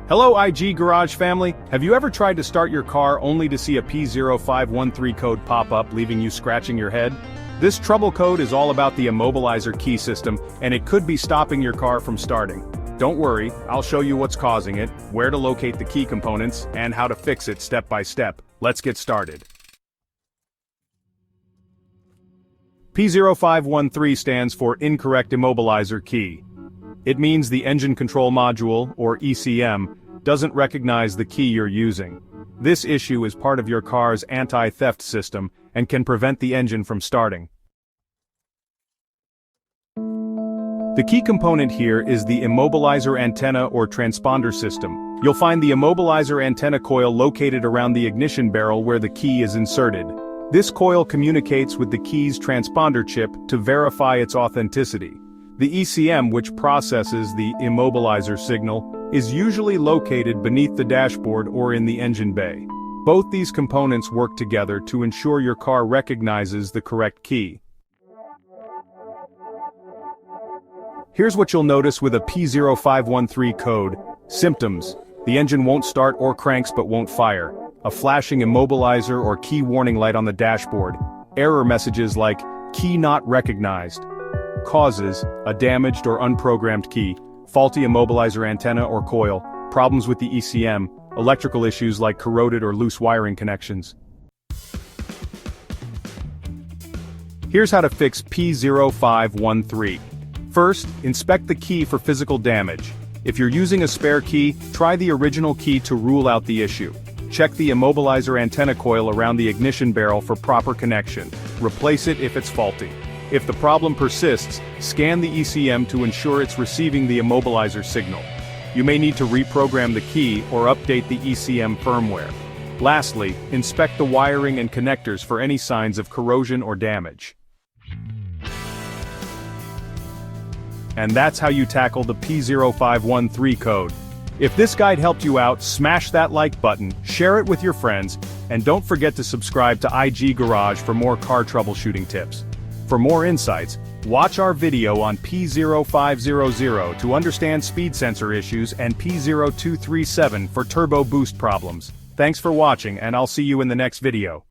Hello IG Garage family, have you ever tried to start your car only to see a P0513 code pop up leaving you scratching your head? This trouble code is all about the Immobilizer key system, and it could be stopping your car from starting. Don't worry, I'll show you what's causing it, where to locate the key components, and how to fix it step by step. Let's get started. P0513 stands for Incorrect Immobilizer Key. It means the engine control module, or ECM, doesn't recognize the key you're using. This issue is part of your car's anti-theft system and can prevent the engine from starting. The key component here is the Immobilizer antenna or transponder system. You'll find the Immobilizer antenna coil located around the ignition barrel where the key is inserted. This coil communicates with the key's transponder chip to verify its authenticity. The ECM, which processes the Immobilizer signal, is usually located beneath the dashboard or in the engine bay. Both these components work together to ensure your car recognizes the correct key. Here's what you'll notice with a P0513 code. Symptoms: the engine won't start or cranks but won't fire. A flashing immobilizer or key warning light on the dashboard. Error messages like, key not recognized. Causes: a damaged or unprogrammed key, faulty immobilizer antenna or coil, problems with the ECM, electrical issues like corroded or loose wiring connections. Here's how to fix P0513. First, inspect the key for physical damage. If you're using a spare key, try the original key to rule out the issue. Check the immobilizer antenna coil around the ignition barrel for proper connection. Replace it if it's faulty. If the problem persists, scan the ECM to ensure it's receiving the immobilizer signal. You may need to reprogram the key or update the ECM firmware. Lastly, inspect the wiring and connectors for any signs of corrosion or damage. And that's how you tackle the P0513 code. If this guide helped you out, smash that like button, share it with your friends, and don't forget to subscribe to IG Garage for more car troubleshooting tips. For more insights, watch our video on P0500 to understand speed sensor issues and P0237 for turbo boost problems. Thanks for watching, and I'll see you in the next video.